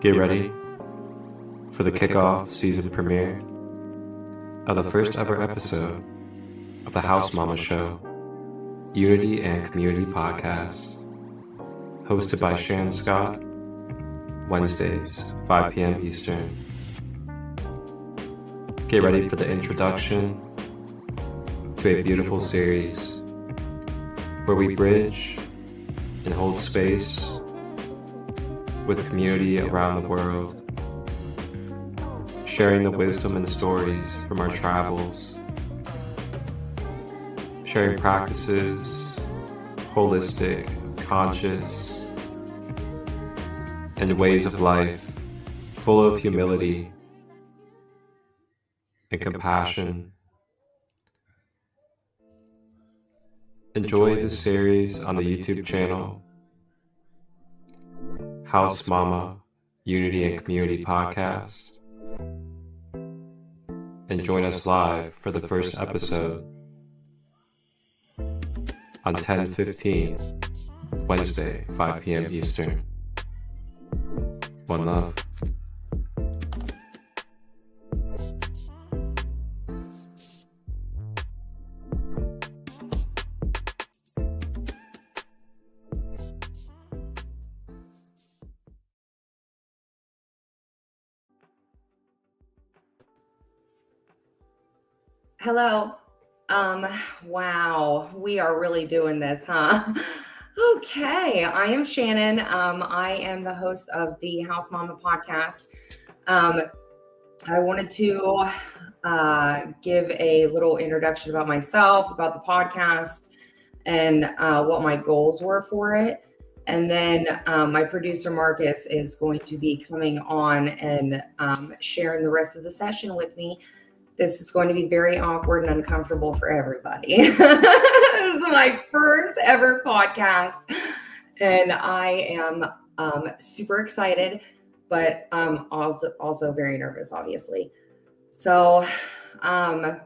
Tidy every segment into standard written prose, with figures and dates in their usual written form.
Get ready for the kickoff season premiere of the first ever episode of the House Mama Show, Unity and Community Podcast, hosted by Shannon Scott, Wednesdays, 5 p.m. Eastern. Get ready for the introduction to a beautiful series where we bridge and hold space with community around the world, sharing the wisdom and stories from our travels, sharing practices, holistic, conscious, and ways of life full of humility and compassion. Enjoy this series on the YouTube channel House Mama, Unity and Community Podcast, and join us live for the first episode on 10/15, Wednesday, 5 p.m. Eastern. One love. Hello. Wow, we are really doing this, huh? Okay, I am Shannon. I am the host of the House Mama podcast. I wanted to give a little introduction about myself, about the podcast, and what my goals were for it. And then my producer, Marcus, is going to be coming on and sharing the rest of the session with me. This is going to be very awkward and uncomfortable for everybody. This is my first ever podcast, and I am super excited, but also very nervous, obviously. So, gosh,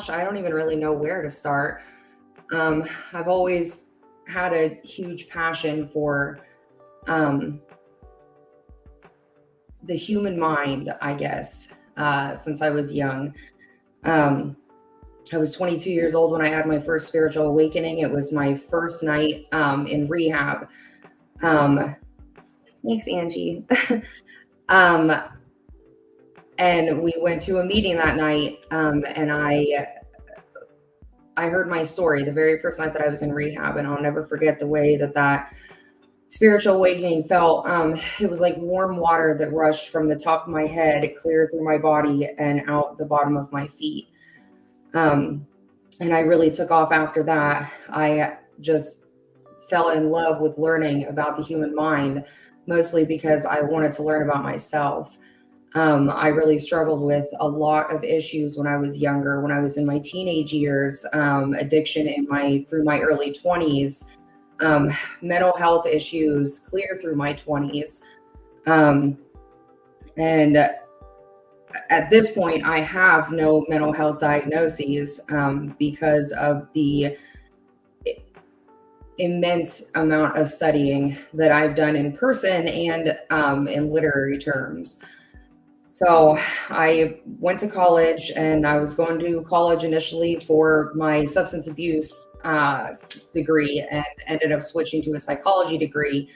I don't even really know where to start. I've always had a huge passion for the human mind, I guess, since I was young. I was 22 years old when I had my first spiritual awakening. It was my first night in rehab. Thanks, Angie. And we went to a meeting that night, and I heard my story the very first night that I was in rehab, and I'll never forget the way that spiritual awakening felt. It was like warm water that rushed from the top of my head, clear through my body and out the bottom of my feet. And I really took off after that. I just fell in love with learning about the human mind, mostly because I wanted to learn about myself. I really struggled with a lot of issues when I was younger, when I was in my teenage years, addiction through my early 20s. Mental health issues clear through my 20s. And at this point, I have no mental health diagnoses because of the immense amount of studying that I've done in person and in literary terms. So I went to college, and I was going to college initially for my substance abuse degree, and ended up switching to a psychology degree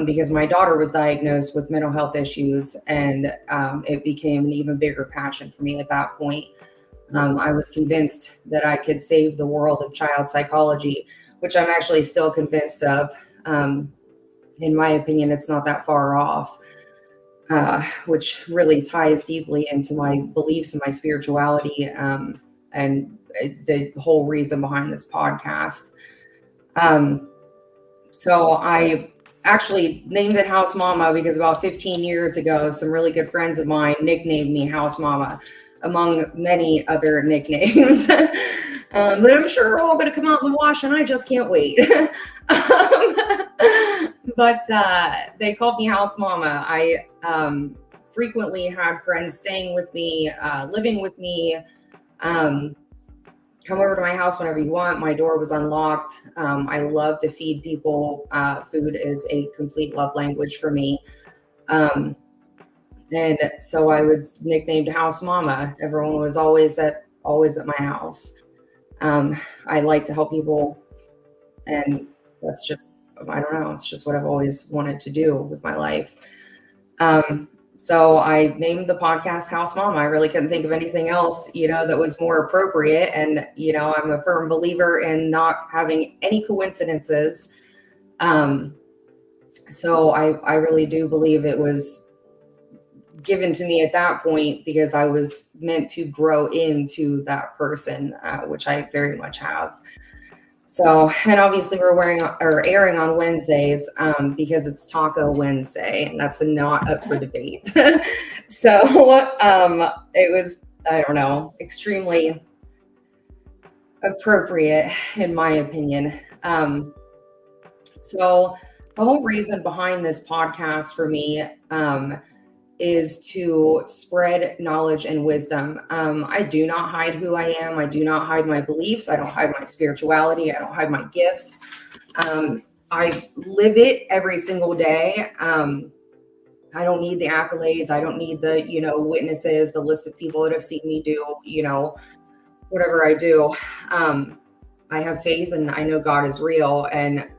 because my daughter was diagnosed with mental health issues, and it became an even bigger passion for me at that point. I was convinced that I could save the world of child psychology, which I'm actually still convinced of. In my opinion, it's not that far off. Which really ties deeply into my beliefs and my spirituality, and the whole reason behind this podcast. So I actually named it House Mama because about 15 years ago, some really good friends of mine nicknamed me House Mama, among many other nicknames. That I'm sure are all going to come out in the wash, and I just can't wait. But they called me House Mama. I frequently had friends staying with me, living with me, come over to my house whenever you want. My door was unlocked. I love to feed people. Food is a complete love language for me. And so I was nicknamed House Mama. Everyone was always at my house. I like to help people, and that's just, I don't know, it's just what I've always wanted to do with my life. So I named the podcast House Mom. I really couldn't think of anything else, that was more appropriate. And, I'm a firm believer in not having any coincidences. So I really do believe it was given to me at that point because I was meant to grow into that person, which I very much have. So, and obviously we're airing on Wednesdays because it's Taco Wednesday, and that's not up for debate. So it was, I don't know, extremely appropriate in my opinion. So the whole reason behind this podcast for me is to spread knowledge and wisdom. I do not hide who I am. I do not hide my beliefs. I don't hide my spirituality. I don't hide my gifts. I live it every single day. I don't need the accolades. I don't need the, witnesses, the list of people that have seen me do, whatever I do. I have faith and I know God is real, and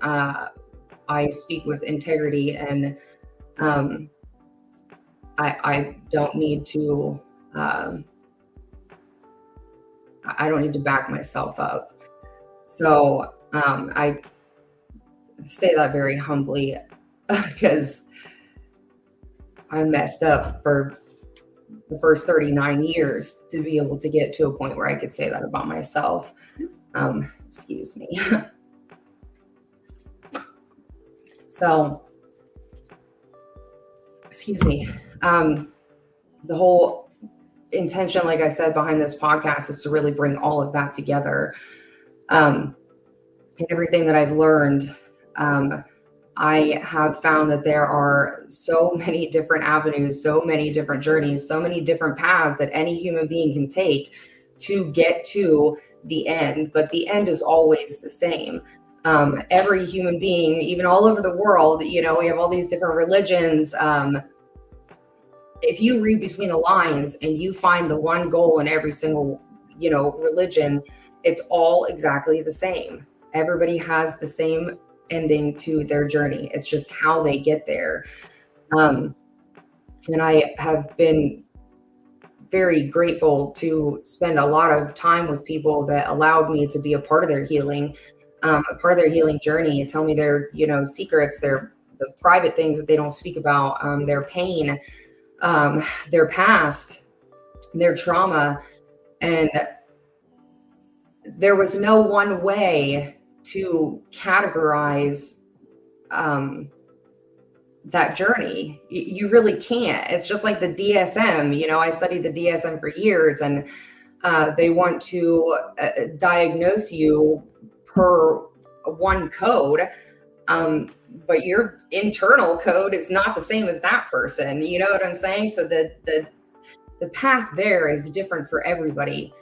I speak with integrity, and I don't need to back myself up. So I say that very humbly because I messed up for the first 39 years to be able to get to a point where I could say that about myself. Excuse me. So, excuse me. The whole intention, like I said, behind this podcast is to really bring all of that together. And everything that I've learned, I have found that there are so many different avenues, so many different journeys, so many different paths that any human being can take to get to the end. But the end is always the same. Every human being, even all over the world, we have all these different religions. If you read between the lines and you find the one goal in every single, religion, it's all exactly the same. Everybody has the same ending to their journey. It's just how they get there. And I have been very grateful to spend a lot of time with people that allowed me to be a part of their healing, a part of their healing journey, and tell me their, secrets, the private things that they don't speak about, their pain, their past, their trauma. And there was no one way to categorize that journey. You really can't. It's just like the DSM. I studied the DSM for years, and they want to diagnose you per one code. But your internal code is not the same as that person. You know what I'm saying? So the path there is different for everybody.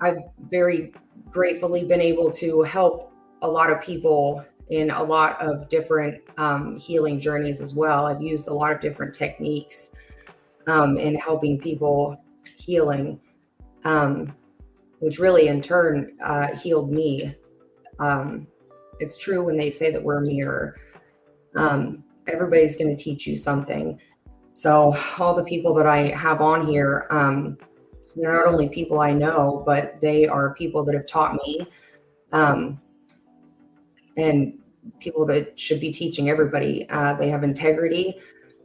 I've very gratefully been able to help a lot of people in a lot of different healing journeys as well. I've used a lot of different techniques in helping people healing, which really in turn healed me. It's true when they say that we're a mirror. Everybody's going to teach you something. So all the people that I have on here, they're not only people I know, but they are people that have taught me, and people that should be teaching everybody. They have integrity.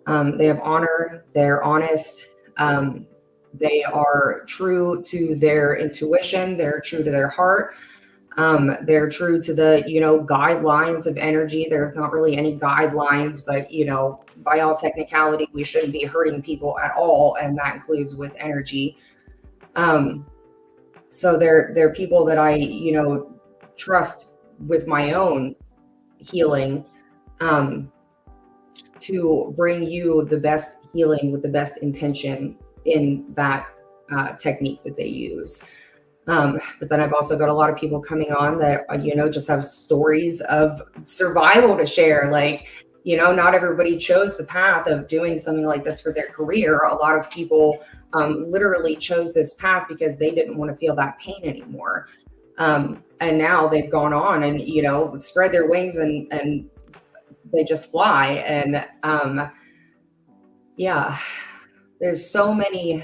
They have honor. They're honest. They are true to their intuition. They're true to their heart. They're true to the, guidelines of energy. There's not really any guidelines, but, by all technicality, we shouldn't be hurting people at all. And that includes with energy. So they're people that I, trust with my own healing, to bring you the best healing with the best intention in that technique that they use. But then I've also got a lot of people coming on that, just have stories of survival to share. Like, not everybody chose the path of doing something like this for their career. A lot of people literally chose this path because they didn't want to feel that pain anymore. And now they've gone on and, spread their wings and they just fly. And there's so many,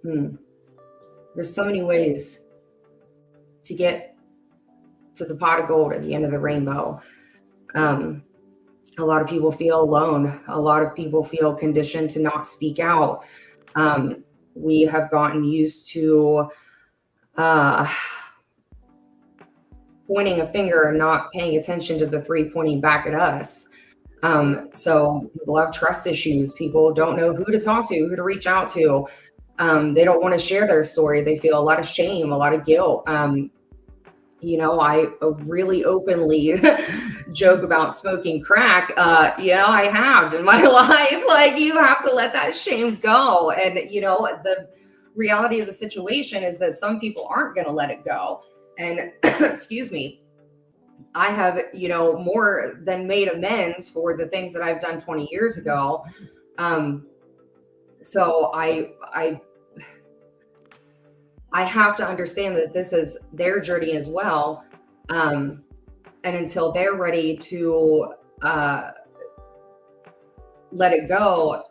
there's so many ways to get to the pot of gold at the end of the rainbow. A lot of people feel alone. A lot of people feel conditioned to not speak out. We have gotten used to pointing a finger and not paying attention to the three pointing back at us. So people have trust issues. People don't know who to talk to, who to reach out to. They don't want to share their story. They feel a lot of shame, a lot of guilt. I really openly joke about smoking crack. I have in my life. Like, you have to let that shame go. And, the reality of the situation is that some people aren't going to let it go. And excuse me, I have, more than made amends for the things that I've done 20 years ago. So I have to understand that this is their journey as well. And until they're ready to let it go,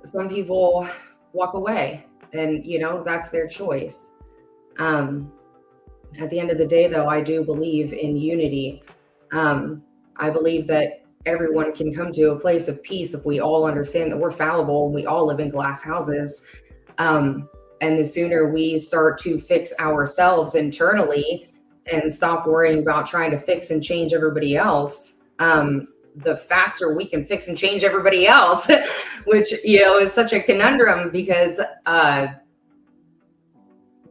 some people walk away, and, that's their choice. At the end of the day, though, I do believe in unity. I believe that everyone can come to a place of peace if we all understand that we're fallible and we all live in glass houses. And the sooner we start to fix ourselves internally and stop worrying about trying to fix and change everybody else, the faster we can fix and change everybody else, which, is such a conundrum, because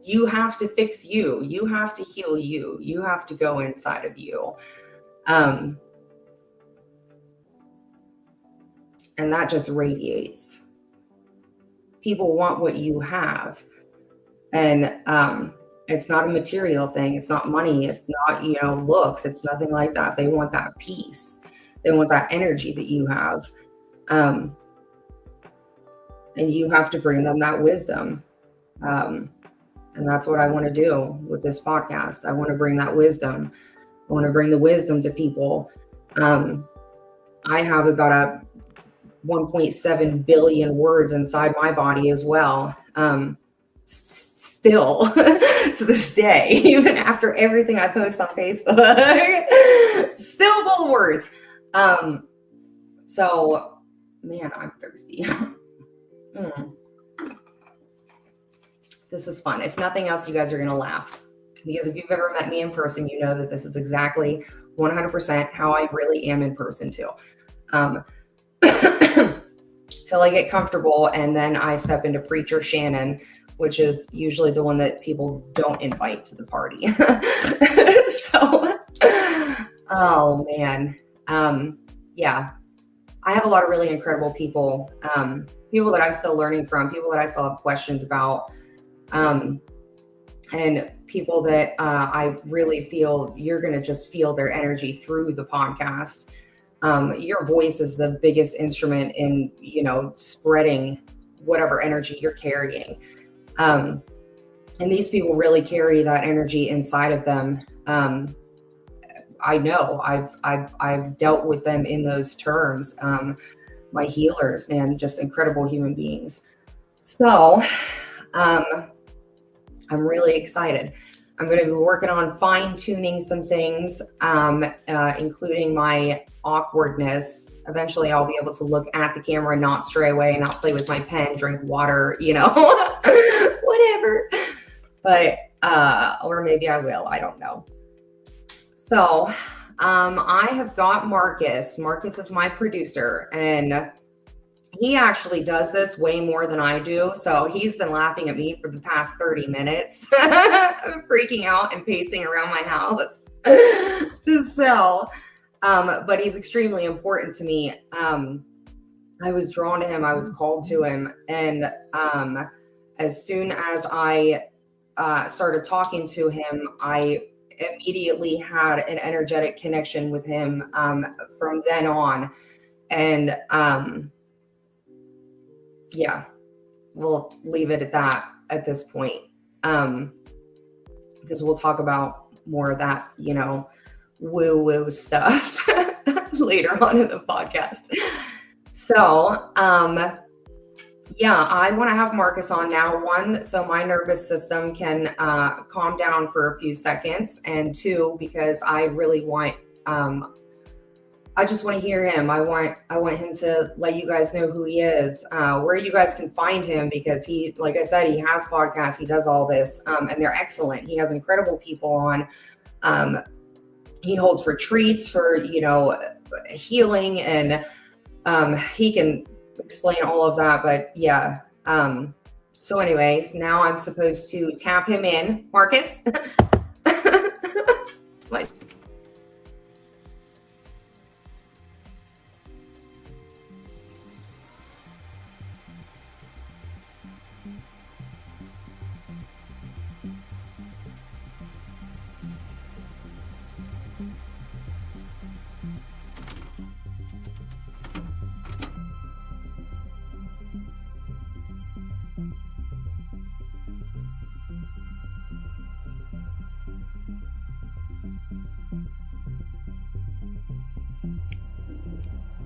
you have to fix you. You have to heal you. You have to go inside of you. And that just radiates. People want what you have. And it's not a material thing. It's not money. It's not, looks. It's nothing like that. They want that peace. They want that energy that you have. And you have to bring them that wisdom. And that's what I want to do with this podcast. I want to bring that wisdom. I want to bring the wisdom to people. I have about 1.7 billion words inside my body as well. Still to this day, even after everything I post on Facebook, still full of words. So, man, I'm thirsty. This is fun. If nothing else, you guys are going to laugh, because if you've ever met me in person, you know that this is exactly 100% how I really am in person too. Till I get comfortable, and then I step into Preacher Shannon, which is usually the one that people don't invite to the party. So, oh man. Yeah, I have a lot of really incredible people, people that I'm still learning from, people that I still have questions about, and people that I really feel you're going to just feel their energy through the podcast. Your voice is the biggest instrument in, spreading whatever energy you're carrying. And these people really carry that energy inside of them. I know I've dealt with them in those terms. My healers, man, just incredible human beings. So, I'm really excited. I'm going to be working on fine-tuning some things, including my awkwardness. Eventually, I'll be able to look at the camera and not stray away, and not play with my pen, drink water, whatever. But, or maybe I will. I don't know. So, I have got Marcus. Marcus is my producer, and he actually does this way more than I do. So he's been laughing at me for the past 30 minutes, freaking out and pacing around my house. So, but he's extremely important to me. I was drawn to him. I was called to him. And as soon as I started talking to him, I immediately had an energetic connection with him from then on. And yeah, we'll leave it at that at this point, because we'll talk about more of that, woo-woo stuff later on in the podcast. So, yeah, I want to have Marcus on now. One, so my nervous system can calm down for a few seconds, and two, because I really want, I just want to hear him. I want him to let you guys know who he is, where you guys can find him, because he, like I said, he has podcasts, he does all this, and they're excellent. He has incredible people on. He holds retreats for, healing, and he can explain all of that. But yeah. So anyways, now I'm supposed to tap him in. Marcus. What?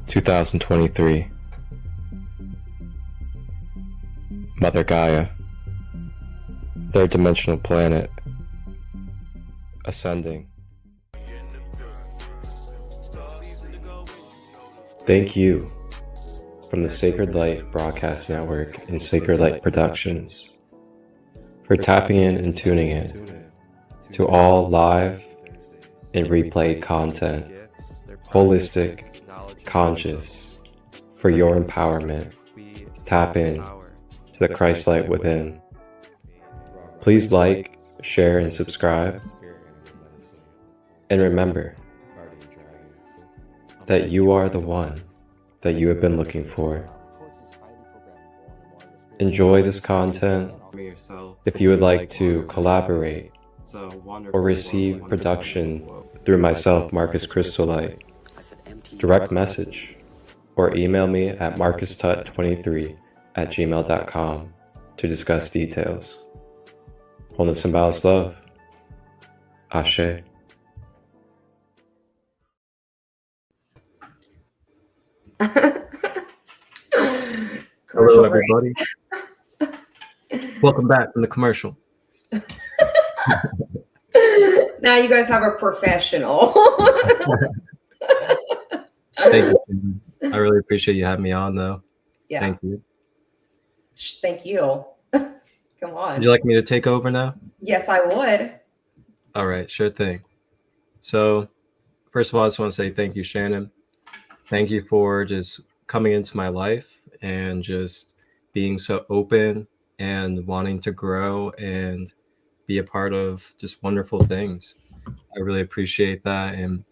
2023. Mother Gaia, third dimensional planet, ascending. Thank you from the Sacred Light Broadcast Network and Sacred Light Productions for tapping in and tuning in to all live and replay content, holistic, conscious, for your empowerment. Tap in to the Christ light within. Please like, share, and subscribe. And remember that you are the one that you have been looking for. Enjoy this content. If you would like to collaborate or receive production through myself, Marcus Christolight, direct message or email me at marcustut23@gmail.com to discuss details. Wholeness and balanced love. Ashe. Hello, everybody. Welcome back from the commercial. Now you guys have a professional. Thank you. I really appreciate you having me on, though. Yeah. Thank you. Thank you. Come on. Would you like me to take over now? Yes, I would. All right, sure thing. So, first of all, I just want to say thank you, Shannon. Thank you for just coming into my life and just being so open and wanting to grow and be a part of just wonderful things. I really appreciate that. And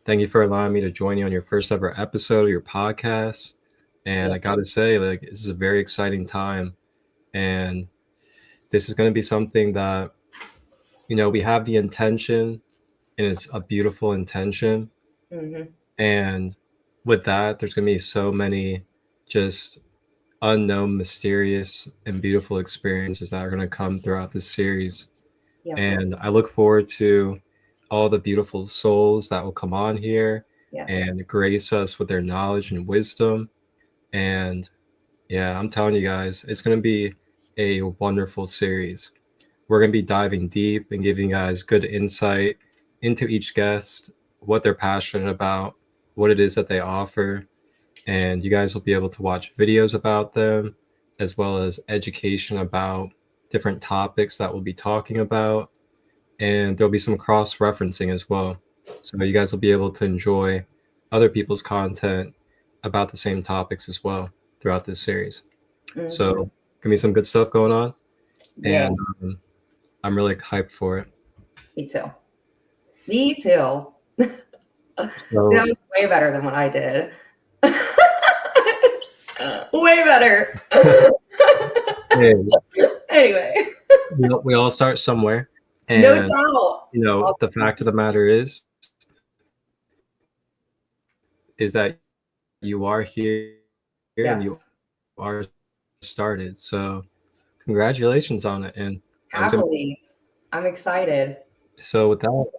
thank you for allowing me to join you on your first ever episode of your podcast. And I got to say, like, this is a very exciting time. And this is going to be something that, we have the intention, and it's a beautiful intention. Mm-hmm. And with that, there's going to be so many just unknown, mysterious, and beautiful experiences that are going to come throughout this series. Yeah. And I look forward to all the beautiful souls that will come on here and grace us with their knowledge and wisdom. And yeah, I'm telling you guys, it's going to be a wonderful series. We're going to be diving deep and giving you guys good insight into each guest, what they're passionate about, what it is that they offer. And you guys will be able to watch videos about them, as well as education about different topics that we'll be talking about. And there'll be some cross-referencing as well. So you guys will be able to enjoy other people's content about the same topics as well throughout this series. Mm-hmm. So gonna be some good stuff going on. Yeah. And I'm really hyped for it. Me too. So, that was way better than what I did. Way better. Hey, Anyway. we all start somewhere. And, no doubt. you know, the fact of the matter is that you are here and you are started. So congratulations on it. And happily. I'm excited. So with that,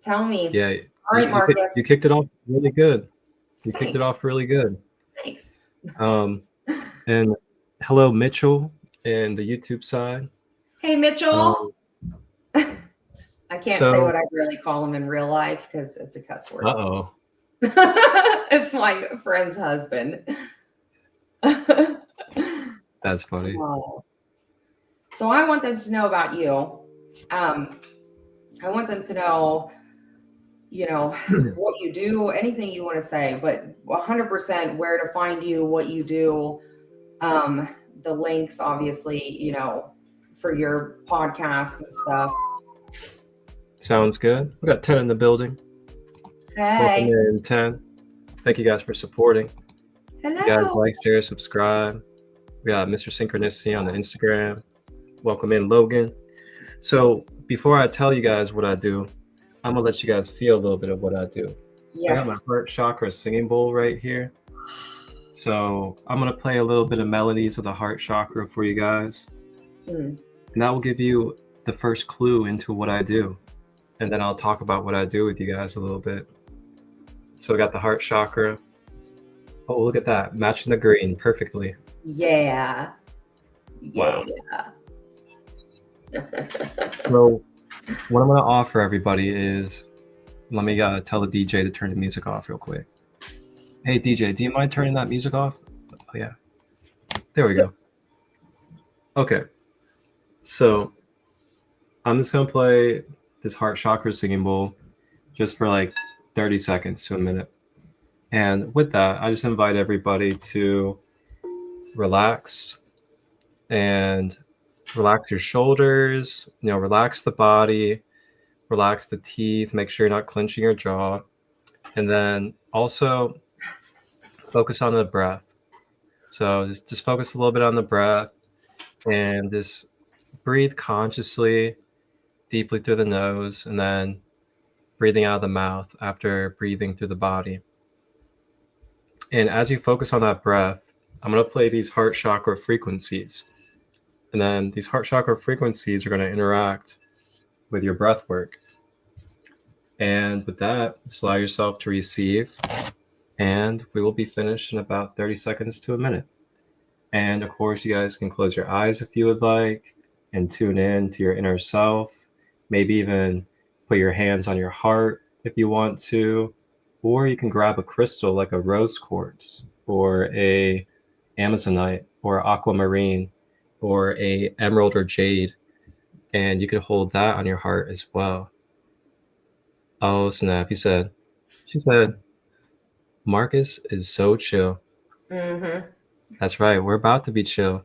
tell me. Yeah. All right, Marcus. You kicked it off really good. You Thanks. kicked it off really good. Thanks. And hello, Mitchell, and the YouTube side. Hey, Mitchell. I can't say what I really call him in real life because it's a cuss word. Uh-oh. It's my friend's husband. That's funny. Wow. So I want them to know about you. I want them to know, you know, what you do, anything you want to say, but 100% where to find you, what you do, the links, obviously, you know, for your podcasts and stuff. Sounds good. We got 10 in the building. Hey. Welcome in, 10. Thank you guys for supporting. Hello. You guys like, share, subscribe. We got Mr. Synchronicity on the Instagram. Welcome in, Logan. So before I tell you guys what I do, I'm gonna let you guys feel a little bit of what I do. Yes. I got my heart chakra singing bowl right here. So I'm gonna play a little bit of melodies of the heart chakra for you guys. And that will give you the first clue into what I do. And then I'll talk about what I do with you guys a little bit. So I got the heart chakra. Oh, look at that. Matching the green perfectly. Yeah. Wow. So what I'm going to offer everybody is, let me tell the DJ to turn the music off real quick. Hey, DJ, do you mind turning that music off? Oh, yeah. There we go. Okay. So I'm just going to play this heart chakra singing bowl just for like 30 seconds to a minute. And with that, I just invite everybody to relax and relax your shoulders, you know, relax the body, relax the teeth, make sure you're not clenching your jaw. And then also focus on the breath. So just focus a little bit on the breath and just breathe consciously, deeply through the nose, and then breathing out of the mouth after breathing through the body. And as you focus on that breath, I'm going to play these heart chakra frequencies. And then these heart chakra frequencies are going to interact with your breath work. And with that, just allow yourself to receive. And we will be finished in about 30 seconds to a minute. And of course, you guys can close your eyes if you would like and tune in to your inner self. Maybe even put your hands on your heart if you want to. Or you can grab a crystal like a rose quartz or a amazonite or aquamarine or a emerald or jade, and you could hold that on your heart as well. Oh snap! She said, Marcus is so chill. Mm-hmm. That's right. We're about to be chill.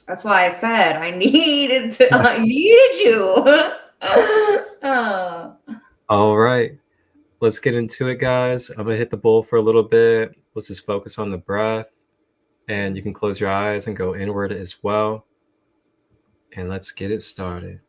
That's why I said I needed you. All right. Let's get into it, guys. I'm going to hit the bowl for a little bit. Let's just focus on the breath. And you can close your eyes and go inward as well. And let's get it started.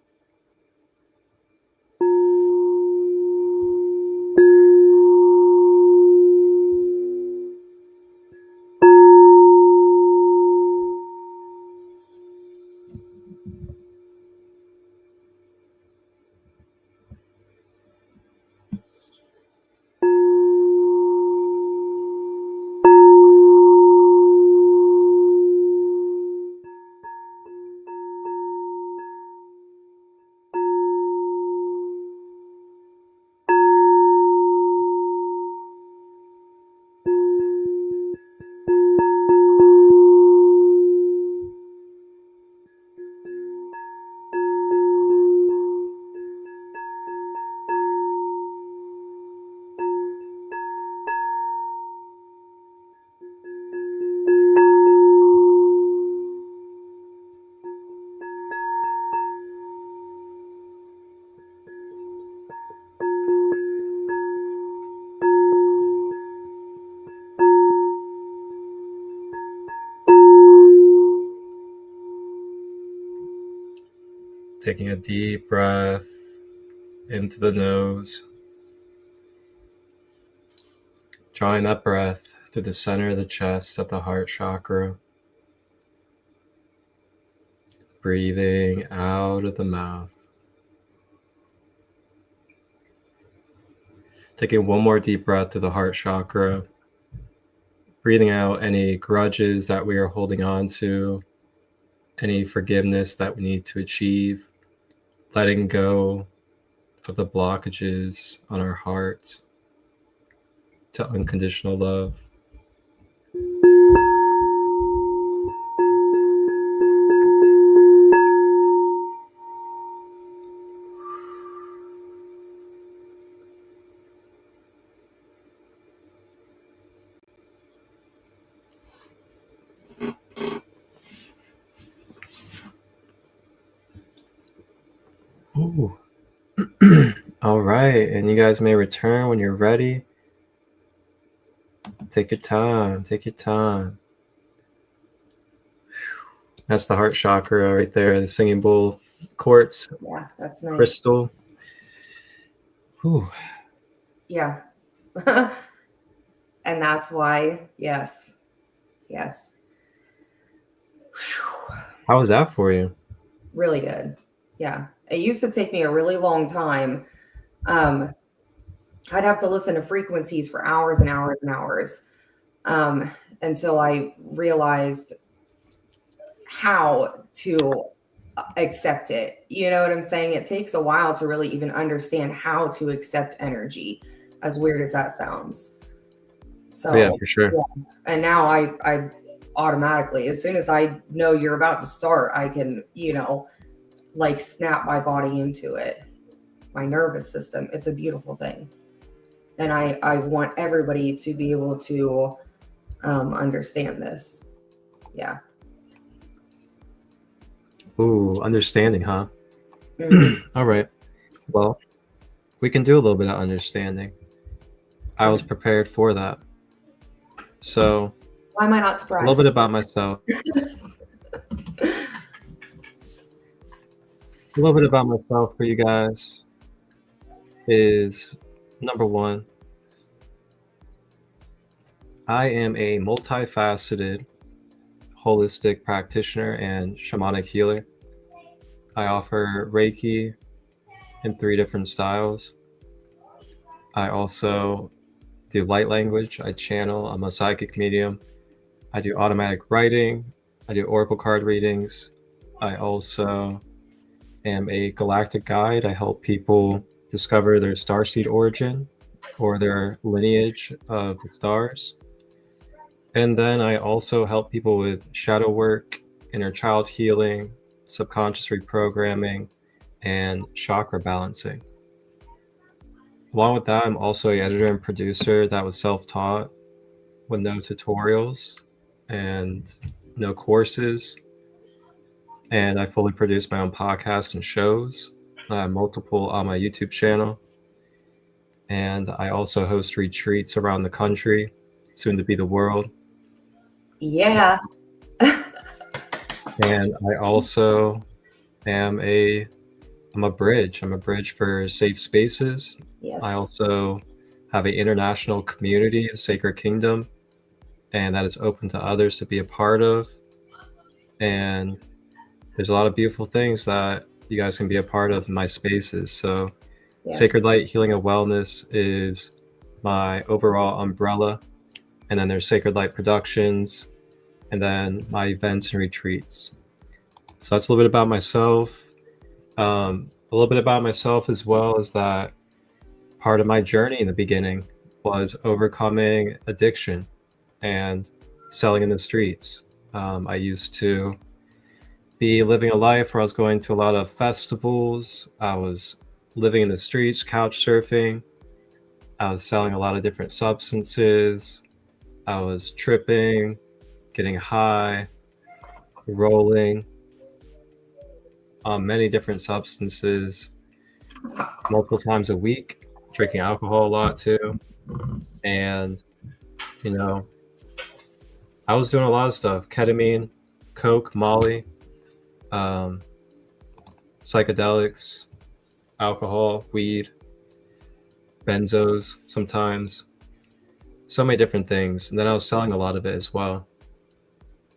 Taking a deep breath into the nose. Drawing that breath through the center of the chest at the heart chakra. Breathing out of the mouth. Taking one more deep breath through the heart chakra. Breathing out any grudges that we are holding on to, any forgiveness that we need to achieve, letting go of the blockages on our heart to unconditional love. Ooh. All right, and you guys may return when you're ready. Take your time, take your time. That's the heart chakra right there, the singing bowl quartz. Yeah, that's nice. Crystal. Ooh. Yeah. And that's why, yes. How was that for you? Really good. Yeah. It used to take me a really long time. I'd have to listen to frequencies for hours and hours and hours until I realized how to accept it. You know what I'm saying? It takes a while to really even understand how to accept energy, as weird as that sounds. So yeah, for sure. Yeah. And now I automatically, as soon as I know you're about to start, I can, like snap my body into it. My nervous system. It's a beautiful thing. And I want everybody to be able to understand this. Yeah. Ooh, understanding, huh? Mm-hmm. All right. Well, we can do a little bit of understanding. I was prepared for that. So, why am I not surprised? A little bit about myself. A little bit about myself for you guys is, number one, I am a multifaceted, holistic practitioner and shamanic healer. I offer Reiki in 3 different styles. I also do light language. I channel. I'm a psychic medium. I do automatic writing. I do oracle card readings. I also am a galactic guide. I help people discover their starseed origin or their lineage of the stars. And then I also help people with shadow work, inner child healing, subconscious reprogramming, and chakra balancing. Along with that, I'm also an editor and producer that was self-taught with no tutorials and no courses. And I fully produce my own podcast and shows. I have multiple on my YouTube channel. And I also host retreats around the country, soon to be the world. Yeah. And I also am I'm a bridge. I'm a bridge for safe spaces. Yes. I also have an international community, a sacred kingdom, and that is open to others to be a part of. And there's a lot of beautiful things that you guys can be a part of in my spaces. So yes. Sacred Light Healing and Wellness is my overall umbrella. And then there's Sacred Light Productions, and then my events and retreats. So that's a little bit about myself. A little bit about myself as well is that part of my journey in the beginning was overcoming addiction and selling in the streets. I used to be living a life where I was going to a lot of festivals. I was living in the streets, couch surfing. I was selling a lot of different substances. I was tripping, getting high, rolling on many different substances multiple times a week, drinking alcohol a lot too. And, I was doing a lot of stuff, ketamine, coke, Molly, psychedelics, alcohol, weed, benzos sometimes, so many different things. And then I was selling a lot of it as well.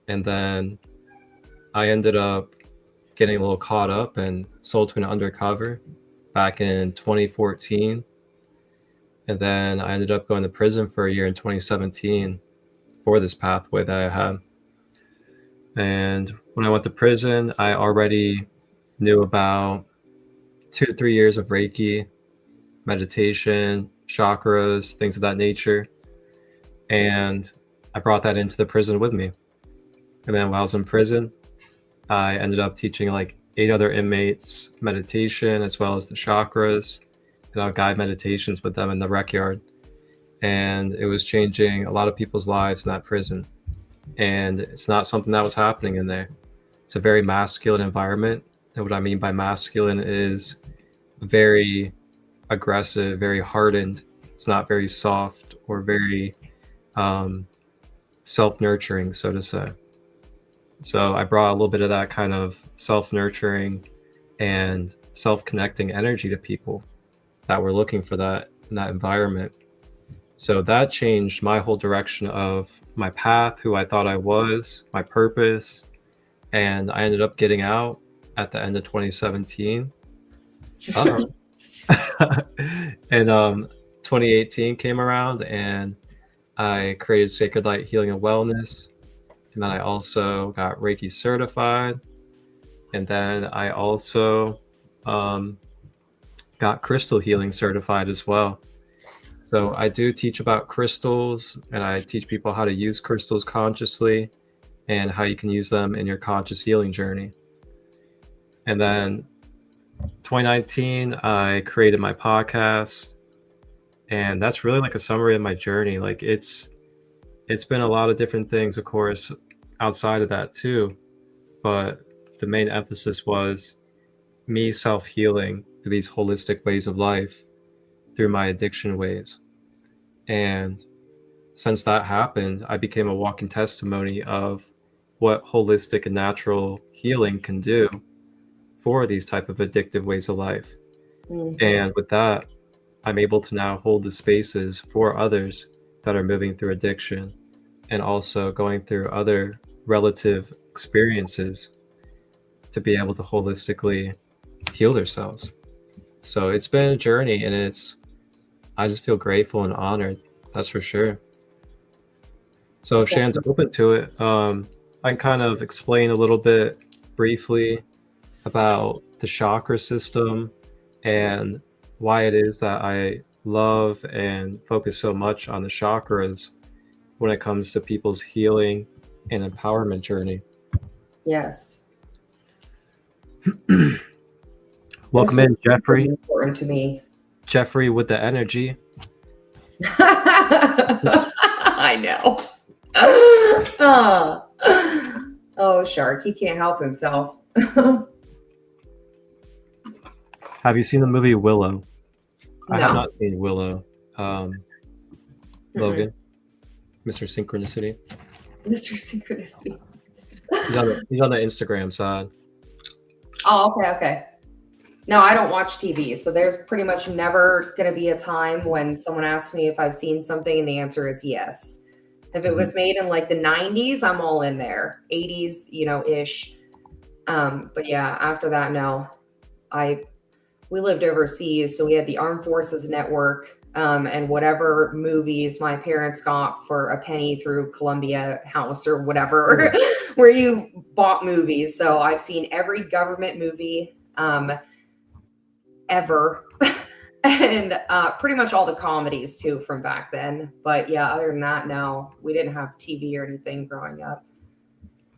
And then I ended up getting a little caught up and sold to an undercover back in 2014. And then I ended up going to prison for a year in 2017 for this pathway that I had. And when I went to prison, I already knew about 2 to 3 years of Reiki, meditation, chakras, things of that nature. And I brought that into the prison with me. And then while I was in prison, I ended up teaching like 8 other inmates meditation as well as the chakras, and I'll guide meditations with them in the rec yard. And it was changing a lot of people's lives in that prison. And it's not something that was happening in there. It's a very masculine environment. And what I mean by masculine is very aggressive, very hardened. It's not very soft or very self-nurturing, so to say. So I brought a little bit of that kind of self-nurturing and self-connecting energy to people that were looking for that in that environment. So that changed my whole direction of my path, who I thought I was, my purpose. And I ended up getting out at the end of 2017. And 2018 came around and I created Sacred Light Healing and Wellness. And then I also got Reiki certified. And then I also got crystal healing certified as well. So I do teach about crystals, and I teach people how to use crystals consciously and how you can use them in your conscious healing journey. And then 2019, I created my podcast, and that's really like a summary of my journey. Like it's been a lot of different things, of course, outside of that too. But the main emphasis was me self-healing through these holistic ways of life, through my addiction ways. And since that happened, I became a walking testimony of what holistic and natural healing can do for these type of addictive ways of life. Mm-hmm. And with that, I'm able to now hold the spaces for others that are moving through addiction and also going through other relative experiences to be able to holistically heal themselves. So it's been a journey, and I just feel grateful and honored. That's for sure. So if Shannon's open to it, I can kind of explain a little bit briefly about the chakra system and why it is that I love and focus so much on the chakras when it comes to people's healing and empowerment journey. Yes. Welcome in, Jeffrey. Important to me. Jeffrey with the energy. I know. Oh, Shark, he can't help himself. Have you seen the movie Willow? No. I have not seen Willow. Logan, Mr. Synchronicity. Mr. Synchronicity. He's on the Instagram side. Oh, okay. No, I don't watch TV, so there's pretty much never going to be a time when someone asks me if I've seen something, and the answer is yes. If it was made in like the 90s, I'm all in there. 80s, ish. But yeah, after that, no. We lived overseas, so we had the Armed Forces Network, and whatever movies my parents got for a penny through Columbia House or whatever, where you bought movies. So I've seen every government movie ever, and pretty much all the comedies too from back then. But yeah, other than that, no, we didn't have TV or anything growing up,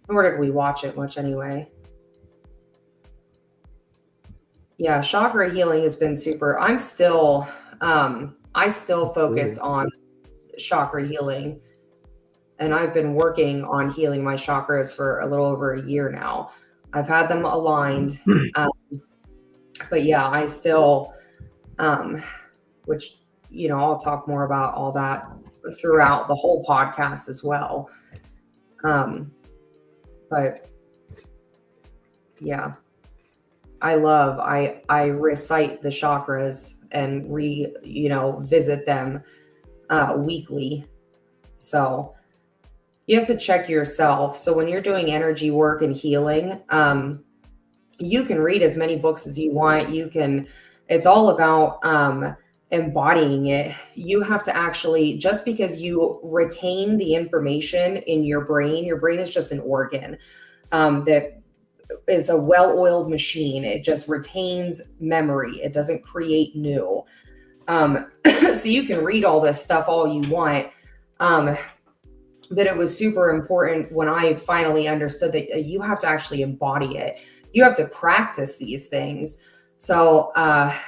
nor did we watch it much anyway. Yeah, chakra healing has been super. I still focus on chakra healing, and I've been working on healing my chakras for a little over a year now. I've had them aligned, but yeah, I still, which, I'll talk more about all that throughout the whole podcast as well. But yeah, I recite the chakras and visit them weekly. So you have to check yourself. So when you're doing energy work and healing, you can read as many books as you want. It's all about embodying it. You have to actually, just because you retain the information in your brain is just an organ that is a well-oiled machine. It just retains memory. It doesn't create new. So you can read all this stuff all you want. But it was super important when I finally understood that you have to actually embody it. You have to practice these things. So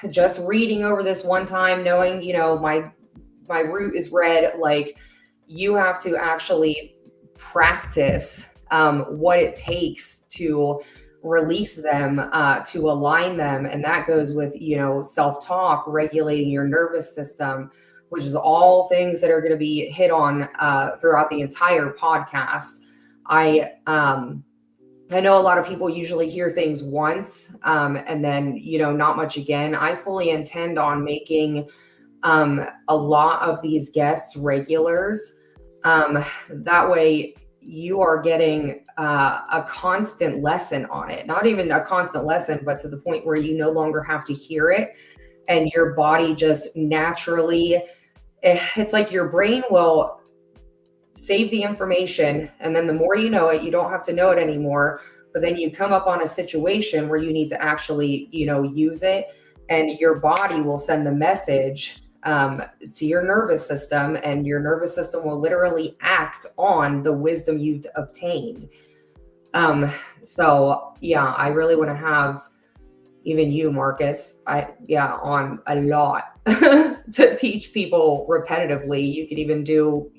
just reading over this one time, knowing, my root is red, like you have to actually practice what it takes to release them, to align them. And that goes with, self-talk, regulating your nervous system, which is all things that are going to be hit on throughout the entire podcast. I know a lot of people usually hear things once and then, not much again. I fully intend on making a lot of these guests regulars. That way you are getting a constant lesson on it. Not even a constant lesson, but to the point where you no longer have to hear it. And your body just naturally, it's like your brain will save the information. And then the more you know it, you don't have to know it anymore. But then you come up on a situation where you need to actually, use it. And your body will send the message to your nervous system. And your nervous system will literally act on the wisdom you've obtained. So yeah, I really want to have even you, Marcus, on a lot to teach people repetitively. You could even do,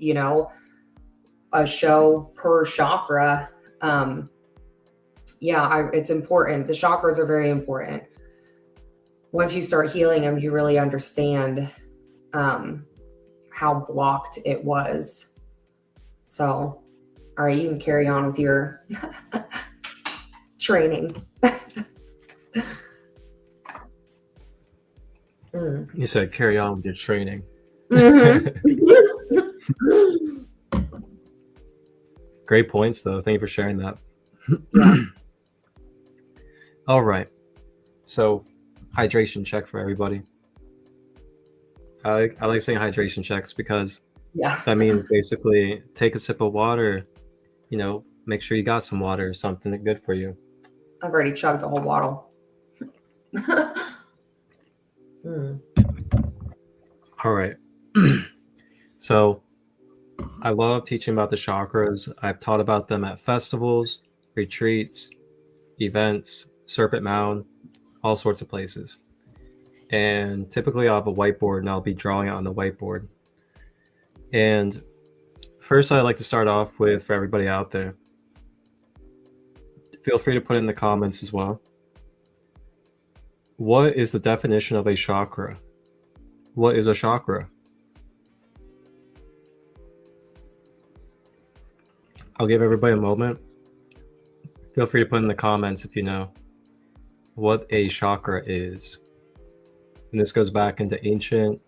a show per chakra. It's important. The chakras are very important. Once you start healing them, you really understand how blocked it was. So, all right, you can carry on with your training. You said carry on with your training. Mm-hmm. Great points, though. Thank you for sharing that. Yeah. All right. So, hydration check for everybody. I like saying hydration checks because that means basically take a sip of water, make sure you got some water or something good for you. I've already chugged the whole bottle. All right. So I love teaching about the chakras. I've taught about them at festivals, retreats, events, Serpent Mound, all sorts of places. And typically I'll have a whiteboard and I'll be drawing on the whiteboard. And first I'd like to start off with, for everybody out there, feel free to put it in the comments as well. What is the definition of a chakra? What is a chakra? I'll give everybody a moment. Feel free to put in the comments if you know what a chakra is. And this goes back into ancient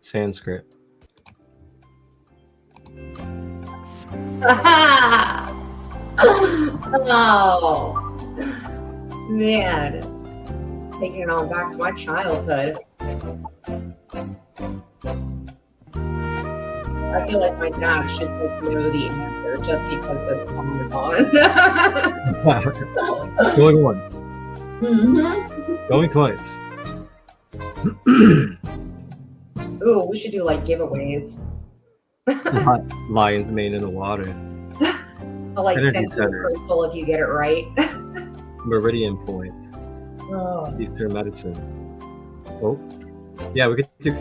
Sanskrit. Oh, man. Taking it all back to my childhood. I feel like my dad should know the answer just because the song is on. Going once. Mm-hmm. Going twice. Ooh, we should do like giveaways. Lion's mane in the water. I'll like Energy send you a center. crystal if you get it right. Meridian point. Oh. Eastern medicine. Oh, yeah, we could do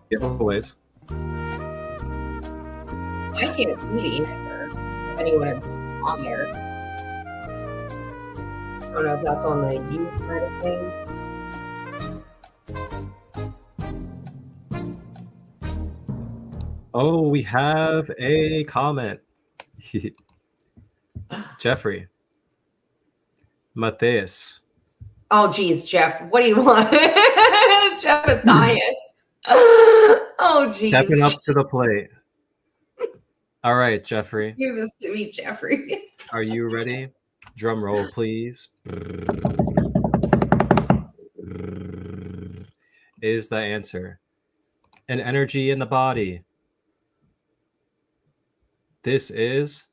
giveaways. I can't see either. If anyone is on there. I don't know if that's on the you side of things. Oh, we have a comment. Jeffrey. Matthias. Oh, geez, Jeff. What do you want? Jeff Matthias. Oh, geez. Stepping up to the plate. All right, Jeffrey. Give this to me, Jeffrey. Are you ready? Drum roll, please. Is the answer an energy in the body? This is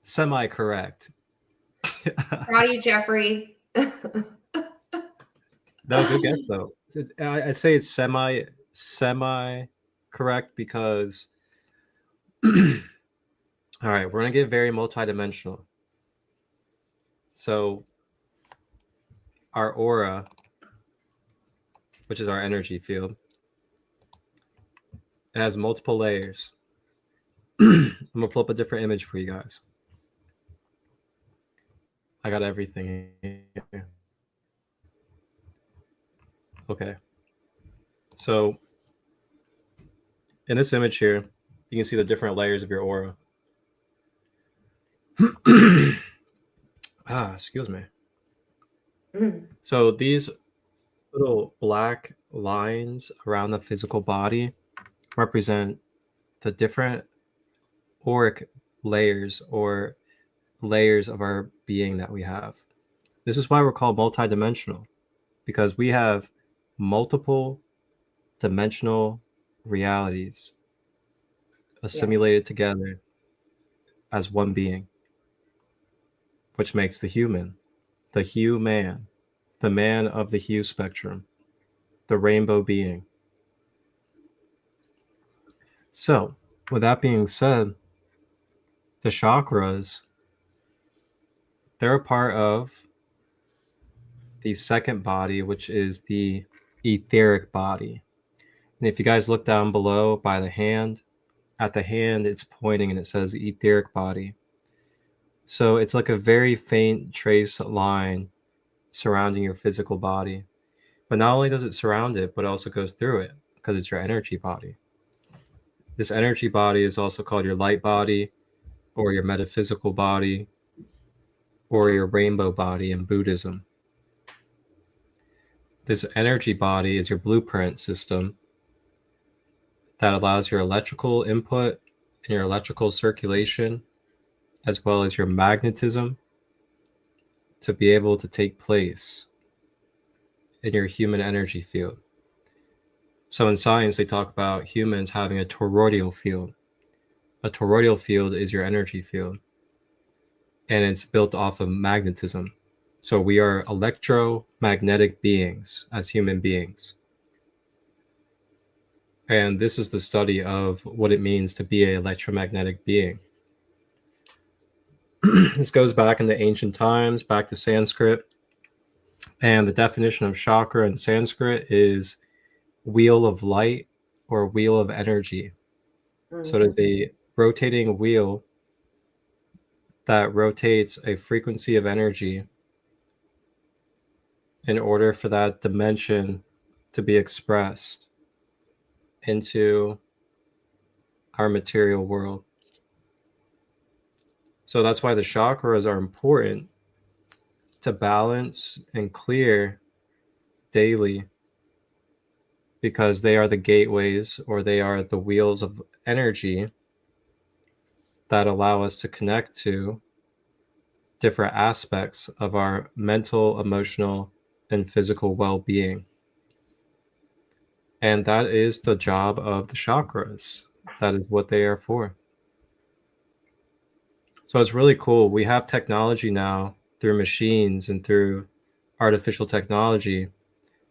semi-correct. Proud of you, Jeffrey. No, good guess though. I'd say it's semi-correct because all right, we're gonna get very multidimensional. So our aura, which is our energy field, it has multiple layers. I'm gonna pull up a different image for you guys. I got everything here. Okay. So in this image here, you can see the different layers of your aura. Excuse me. So these little black lines around the physical body represent the different auric layers or layers of our being that we have. This is why we're called multidimensional, because we have multiple dimensional realities assimilated together as one being, which makes the human, the hue man, the man of the hue spectrum, the rainbow being. So, with that being said, the chakras, they're a part of the second body, which is the etheric body. And if you guys look down below by the hand, at the hand, it's pointing and it says etheric body. So it's like a very faint trace line surrounding your physical body. But not only does it surround it, but it also goes through it because it's your energy body. This energy body is also called your light body or your metaphysical body or your rainbow body in Buddhism. This energy body is your blueprint system that allows your electrical input and your electrical circulation, as well as your magnetism, to be able to take place in your human energy field. So in science, they talk about humans having a toroidal field. A toroidal field is your energy field, and it's built off of magnetism. So we are electromagnetic beings as human beings. And this is the study of what it means to be an electromagnetic being. This goes back into ancient times, back to Sanskrit. And the definition of chakra in Sanskrit is wheel of light or wheel of energy. So it is a rotating wheel that rotates a frequency of energy in order for that dimension to be expressed into our material world. So that's why the chakras are important to balance and clear daily, because they are the gateways or they are the wheels of energy that allow us to connect to different aspects of our mental, emotional, and physical well-being. And that is the job of the chakras. That is what they are for. So it's really cool. We have technology now through machines and through artificial technology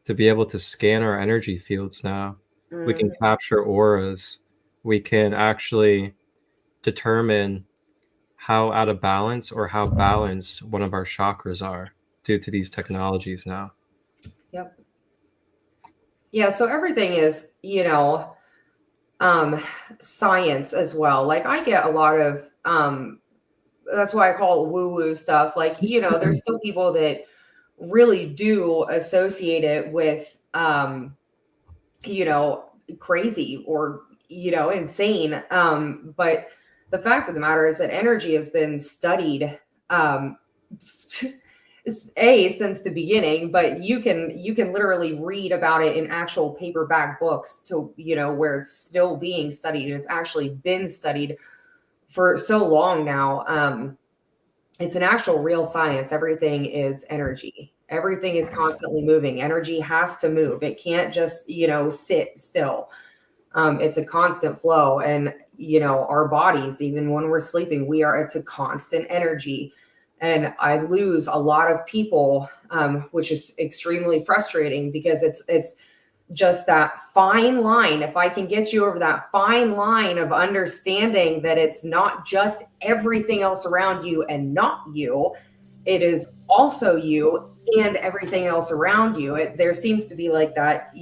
to be able to scan our energy fields now. We can capture auras. We can actually determine how out of balance or how balanced one of our chakras are due to these technologies now. Yep. Yeah, so everything is, science as well. Like I get a lot of, that's why I call it woo-woo stuff. Like, there's some people that really do associate it with, crazy or, insane. But the fact of the matter is that energy has been studied, since the beginning, but you can literally read about it in actual paperback books to, where it's still being studied. It's actually been studied for so long now. It's an actual real science. Everything is energy. Everything is constantly moving. Energy has to move. It can't just, sit still. It's a constant flow. And, our bodies, even when we're sleeping, it's a constant energy. And I lose a lot of people, which is extremely frustrating, because it's just that fine line. If I can get you over that fine line of understanding that it's not just everything else around you and not you, it is also you and everything else around you. There seems to be like that,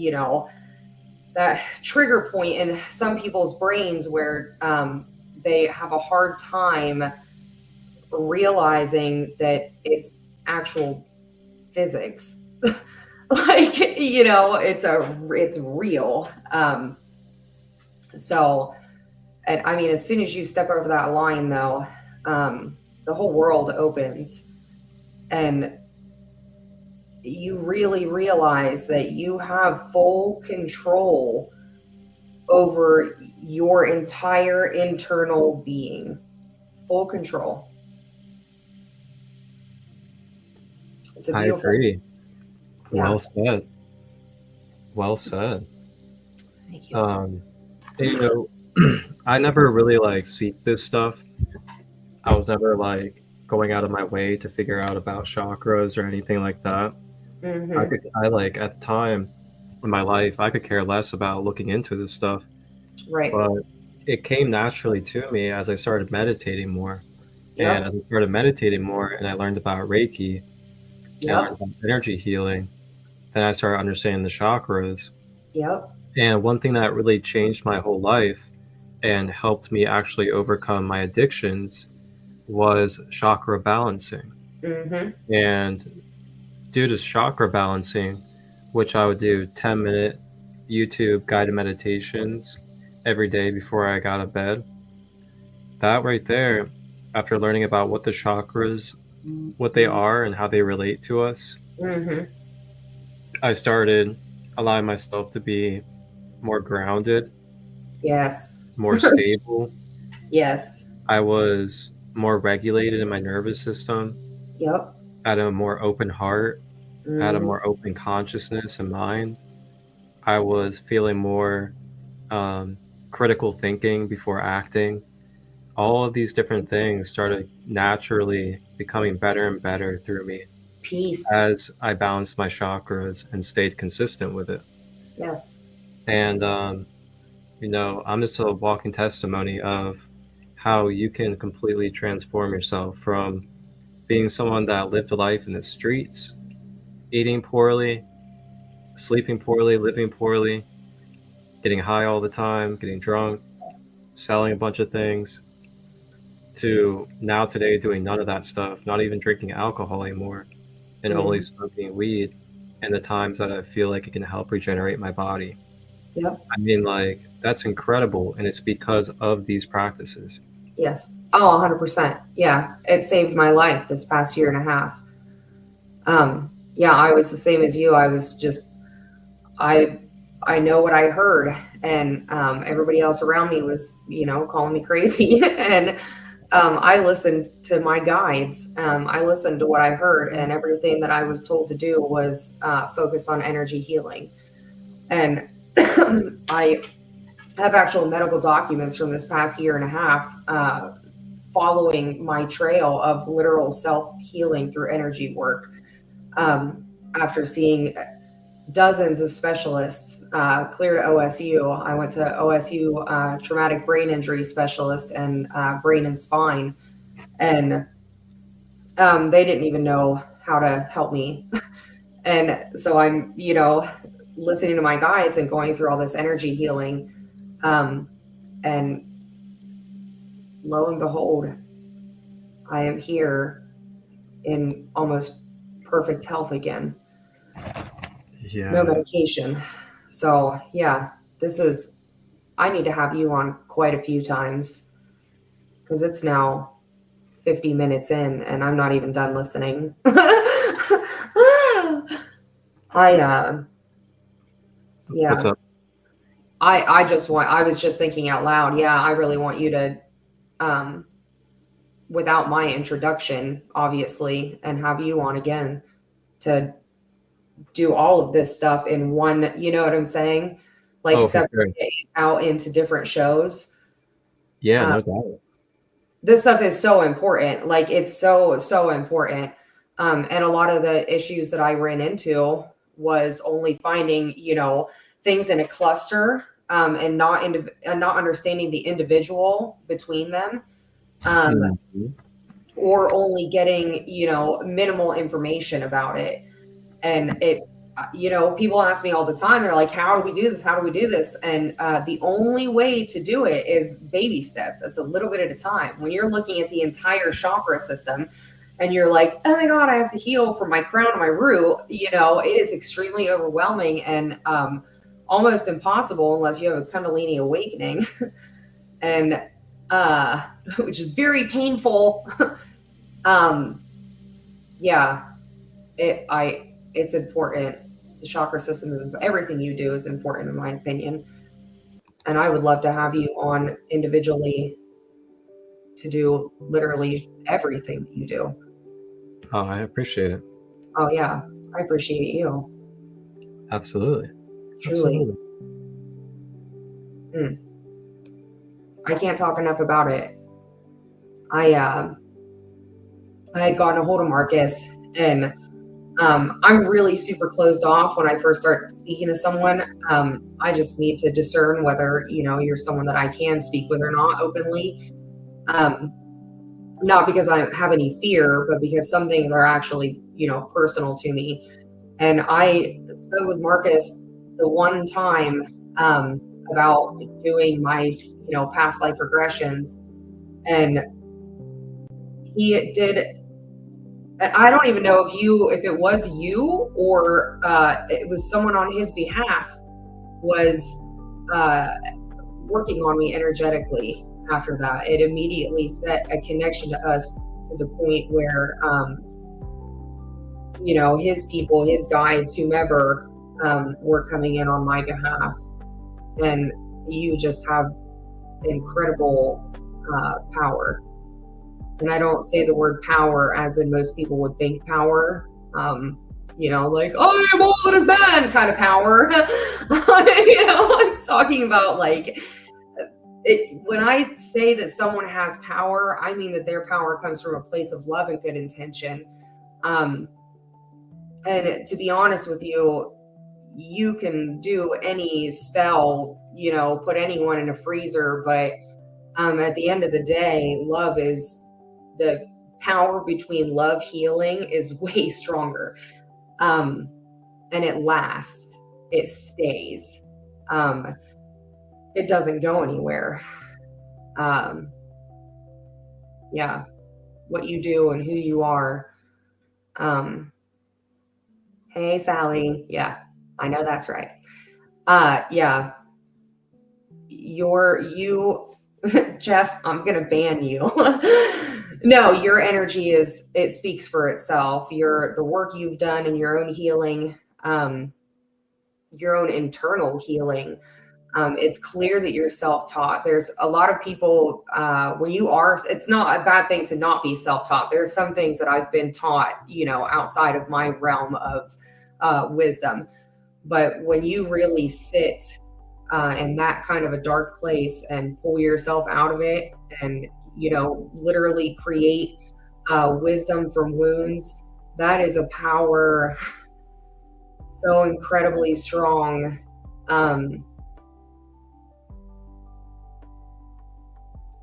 that trigger point in some people's brains where they have a hard time realizing that it's actual physics. Like, it's real. So, and I mean, as soon as you step over that line, though, the whole world opens, and you really realize that you have full control over your entire internal being. Full control. It's a beautiful. I agree. Yeah. Well said. Well said. Thank you. I never really seek this stuff. I was never going out of my way to figure out about chakras or anything like that. Mm-hmm. At the time in my life, I could care less about looking into this stuff. Right. But it came naturally to me as I started meditating more. Yep. And as I started meditating more and I learned about Reiki, and I learned about energy healing, then I started understanding the chakras. Yep. And one thing that really changed my whole life and helped me actually overcome my addictions was chakra balancing. Mm-hmm. And due to chakra balancing, which I would do 10-minute YouTube guided meditations every day before I got out of bed, that right there, after learning about what the chakras, what they are and how they relate to us, Mm-hmm. I started allowing myself to be more grounded. Yes. More stable. Yes. I was more regulated in my nervous system. Yep. I had a more open heart. Mm-hmm. I had a more open consciousness and mind. I was feeling more critical thinking before acting. All of these different things started naturally becoming better and better through me. Peace. As I balanced my chakras and stayed consistent with it. Yes. And, I'm just a walking testimony of how you can completely transform yourself from being someone that lived a life in the streets, eating poorly, sleeping poorly, living poorly, getting high all the time, getting drunk, selling a bunch of things, to now today doing none of that stuff, not even drinking alcohol anymore, and only smoking weed in the times that I feel like it can help regenerate my body. Yep. I mean, that's incredible, and it's because of these practices. Yes. Oh, 100%. Yeah. It saved my life this past year and a half. Yeah, I was the same as you. I was just, I know what I heard, and everybody else around me was, calling me crazy. And I listened to my guides. I listened to what I heard, and everything that I was told to do was focus on energy healing. And I have actual medical documents from this past year and a half following my trail of literal self-healing through energy work. After seeing dozens of specialists, clear to OSU. I went to OSU traumatic brain injury specialist and brain and spine, and they didn't even know how to help me. And so I'm, listening to my guides and going through all this energy healing. And lo and behold, I am here in almost perfect health again. Yeah. No medication. So yeah, I need to have you on quite a few times, because it's now 50 minutes in and I'm not even done listening. Yeah. What's up? I was just thinking out loud. Yeah, I really want you to, without my introduction, obviously, and have you on again to do all of this stuff in one, you know what I'm saying? Like separate it out into different shows. Yeah, no doubt. This stuff is so important. Like it's so important. And a lot of the issues that I ran into was only finding, you know, things in a cluster, and not understanding the individual between them, or only getting, you know, minimal information about it. And it, you know, people ask me all the time, they're like, how do we do this? How do we do this? And the only way to do it is baby steps. That's a little bit at a time. When you're looking at the entire chakra system and you're like, oh my God, I have to heal from my crown to my root, you know, it is extremely overwhelming and almost impossible unless you have a Kundalini awakening. And which is very painful. Yeah, it's important. The chakra system is, everything you do is important in my opinion. And I would love to have you on individually to do literally everything that you do. Oh, I appreciate it. Oh yeah, I appreciate you. Absolutely. Truly. I can't talk enough about it. I had gotten a hold of Marcus, and I'm really super closed off when I first start speaking to someone. I just need to discern whether, you know, you're someone that I can speak with or not openly. Not because I have any fear, but because some things are actually, you know, personal to me. And I spoke with Marcus the one time about doing my, you know, past life regressions, and he did. I don't even know if it was you or it was someone on his behalf was working on me energetically. After that, it immediately set a connection to us to the point where, you know, his people, his guides, whomever, were coming in on my behalf. And you just have incredible power. And I don't say the word power as in most people would think power, you know, like, oh, I'm all that is man kind of power. You know, I'm talking about like, when I say that someone has power, I mean that their power comes from a place of love and good intention. And to be honest with you, you can do any spell, you know, put anyone in a freezer, but at the end of the day, love is the power between love healing is way stronger. And it lasts, it stays. It doesn't go anywhere. Yeah, what you do and who you are. Hey, Sally. Yeah, I know that's right. Yeah, you, Jeff, I'm going to ban you. No, your energy it speaks for itself. The work you've done in your own healing, your own internal healing. It's clear that you're self-taught. There's a lot of people, it's not a bad thing to not be self-taught. There's some things that I've been taught, you know, outside of my realm of wisdom. But when you really sit in that kind of a dark place and pull yourself out of it and, you know, literally create wisdom from wounds, that is a power so incredibly strong.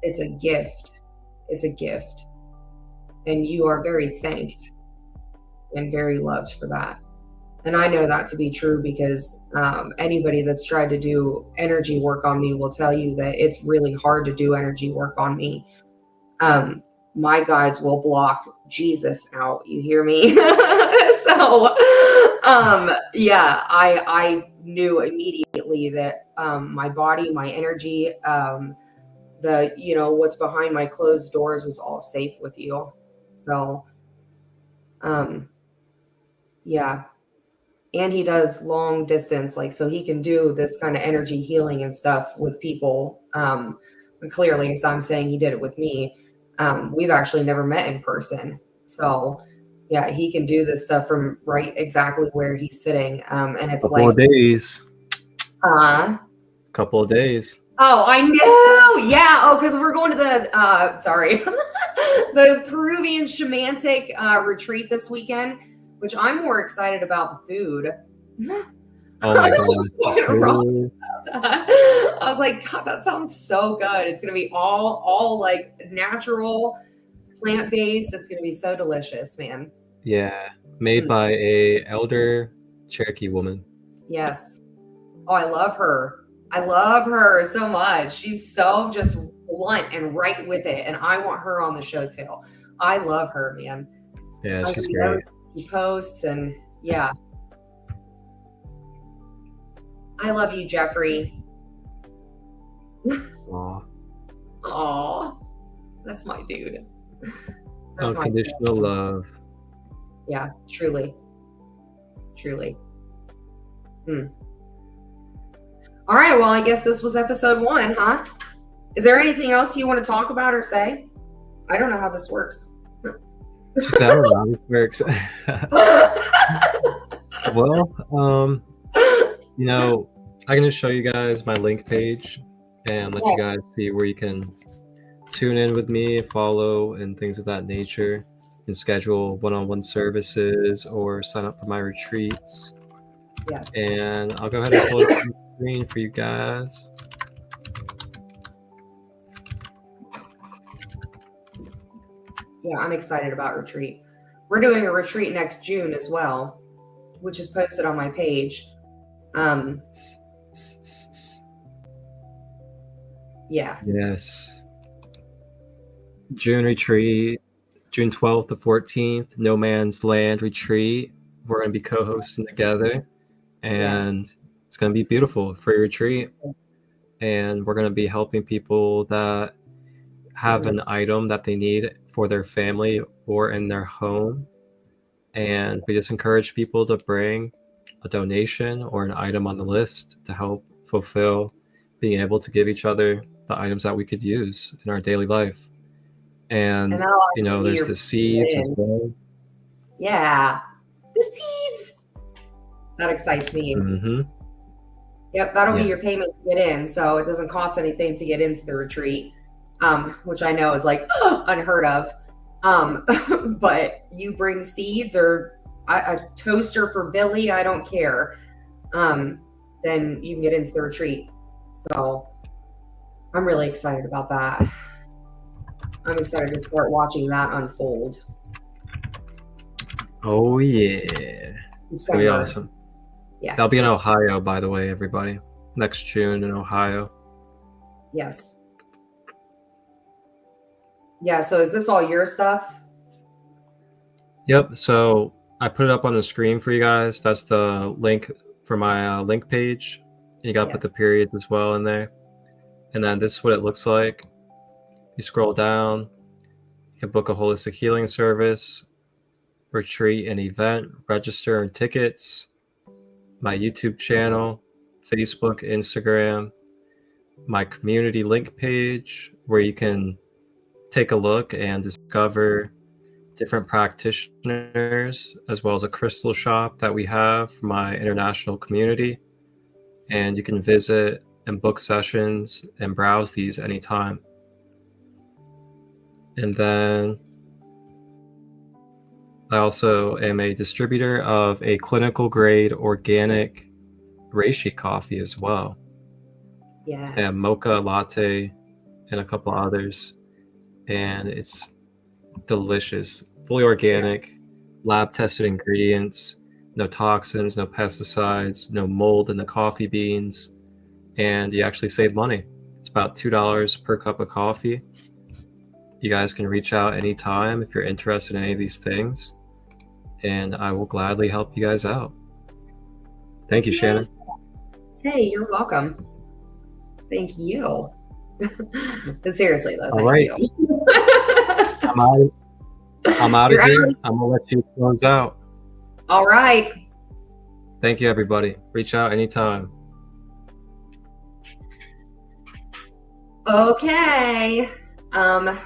It's a gift. It's a gift. And you are very thanked and very loved for that. And I know that to be true because anybody that's tried to do energy work on me will tell you that it's really hard to do energy work on me. My guides will block Jesus out. You hear me? So, yeah, I knew immediately that my body, my energy, the, what's behind my closed doors was all safe with you. So, yeah. And he does long distance, like, so he can do this kind of energy healing and stuff with people. And clearly, as I'm saying, he did it with me. We've actually never met in person. So yeah, he can do this stuff from right exactly where he's sitting. And it's couple of days. Couple of days. Oh, I know. Yeah. Oh, because we're going to the the Peruvian shamanic retreat this weekend, which I'm more excited about the food. Oh my God. I was like, God, that sounds so good. It's gonna be all like natural, plant-based. It's gonna be so delicious, man. Yeah. Made by a elder Cherokee woman. Yes. Oh, I love her. I love her so much. She's so just blunt and right with it. And I want her on the show too. I love her, man. Yeah, she's great. She posts and yeah. I love you, Jeffrey. Aw. That's my dude. That's unconditional love. Yeah, truly. Truly. All right, well, I guess this was episode 1, huh? Is there anything else you want to talk about or say? I don't know how this works. Just I don't know how this works. Well, I'm going to show you guys my link page and let you guys see where you can tune in with me, follow, and things of that nature, and schedule one-on-one services or sign up for my retreats. Yes. And I'll go ahead and pull it up on the screen for you guys. Yeah, I'm excited about retreat. We're doing a retreat next June as well, which is posted on my page. Yeah. Yes. June retreat, June 12th to 14th, No Man's Land retreat. We're going to be co-hosting together, and it's going to be beautiful, free retreat. And we're going to be helping people that have an item that they need for their family or in their home. And we just encourage people to bring a donation or an item on the list to help fulfill being able to give each other the items that we could use in our daily life. And there's the seeds as well. Yeah, the seeds. That excites me. Mm-hmm. Yep, that'll be your payment to get in, so it doesn't cost anything to get into the retreat, which I know is like unheard of. But you bring seeds or a toaster for Billy, I don't care. Then you can get into the retreat. So I'm really excited about that. I'm excited to start watching that unfold. Oh yeah, it's gonna be awesome. Yeah, that'll be in Ohio, by the way, everybody. Next June in Ohio. Yes. Yeah. So is this all your stuff? Yep. So I put it up on the screen for you guys. That's the link for my link page. You got to put the periods as well in there. And then this is what it looks like. You scroll down, you can book a holistic healing service, retreat and event, register and tickets, my YouTube channel, Facebook, Instagram, my community link page where you can take a look and discover different practitioners, as well as a crystal shop that we have for my international community. And you can visit and book sessions and browse these anytime. And then I also am a distributor of a clinical grade organic reishi coffee as well. Yes. And mocha latte and a couple others. And it's delicious, fully organic, lab tested ingredients, no toxins, no pesticides, no mold in the coffee beans. And you actually save money. It's about $2 per cup of coffee. You guys can reach out anytime if you're interested in any of these things, and I will gladly help you guys out. Thank you, Shannon. Hey, you're welcome. Thank you. But seriously though, All thank right. you. I'm out of You're here. out. I'm gonna let you close out. All right. Thank you, everybody. Reach out anytime. Okay.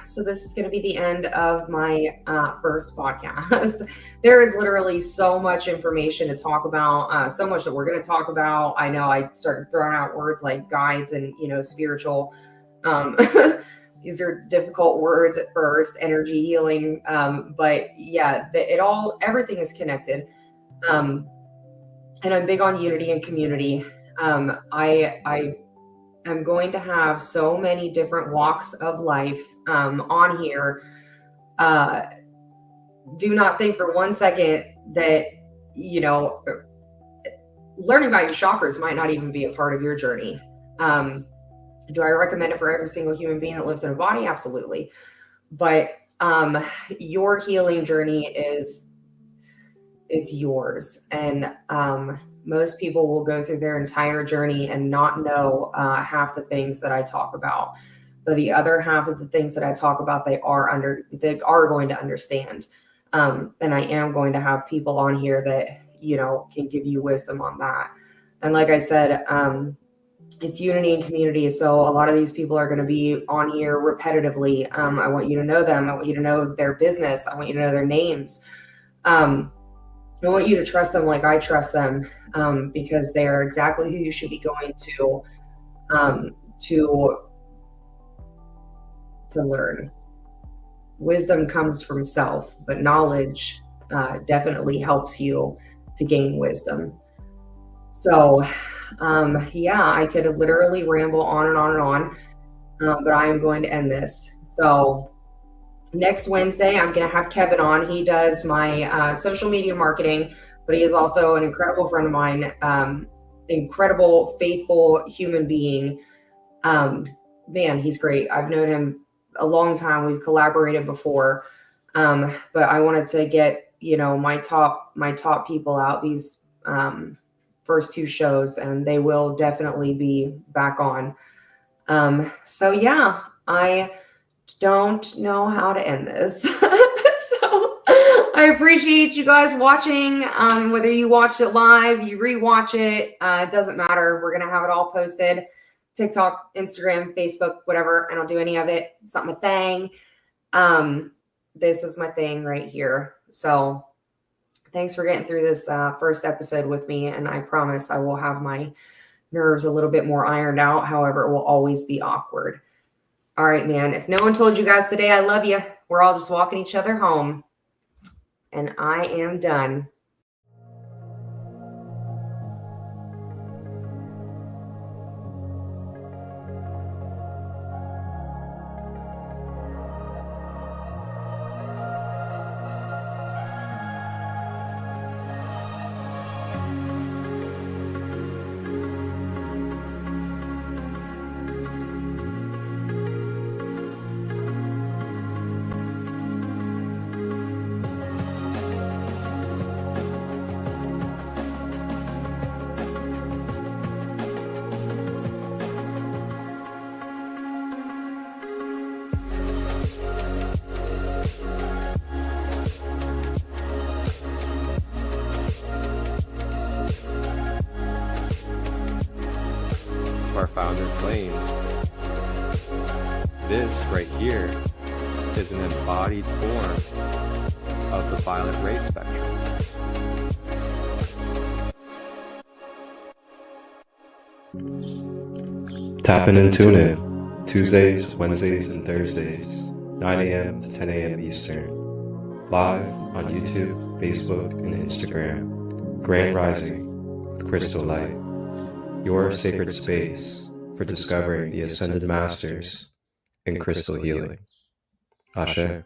So this is going to be the end of my first podcast. There is literally so much information to talk about, so much that we're going to talk about. I know I started throwing out words like guides and, spiritual. These are difficult words at first, energy healing. But yeah, everything is connected. And I'm big on unity and community. I'm going to have so many different walks of life on here. Do not think for 1 second that, learning about your chakras might not even be a part of your journey. Do I recommend it for every single human being that lives in a body? Absolutely. But your healing journey it's yours. And most people will go through their entire journey and not know half the things that I talk about. But the other half of the things that I talk about, they are going to understand. And I am going to have people on here that, can give you wisdom on that. And like I said, it's unity and community. So a lot of these people are going to be on here repetitively. I want you to know them. I want you to know their business. I want you to know their names. I want you to trust them like I trust them, because they are exactly who you should be going to learn. Wisdom comes from self, but knowledge definitely helps you to gain wisdom. So, I could literally ramble on and on and on, but I am going to end this. So next Wednesday, I'm going to have Kevin on. He does my social media marketing, but he is also an incredible friend of mine, incredible, faithful human being. Man, he's great. I've known him a long time. We've collaborated before, but I wanted to get, my top people out these first 2 shows, and they will definitely be back on. So yeah, I don't know how to end this. So I appreciate you guys watching. Whether you watched it live, you rewatch it, it doesn't matter. We're going to have it all posted. TikTok, Instagram, Facebook, whatever. I don't do any of it. It's not my thing. This is my thing right here. So thanks for getting through this first episode with me. And I promise I will have my nerves a little bit more ironed out. However, it will always be awkward. All right, man. If no one told you guys today, I love you. We're all just walking each other home. And I am done. Our founder claims, this right here is an embodied form of the violet ray spectrum. Tap in and tune in Tuesdays, Wednesdays, and Thursdays, 9 a.m. to 10 a.m. Eastern, live on YouTube, Facebook, and Instagram. Grand Rising with Christolight, your sacred space for discovering the Ascended Masters in crystal healing. Ashe.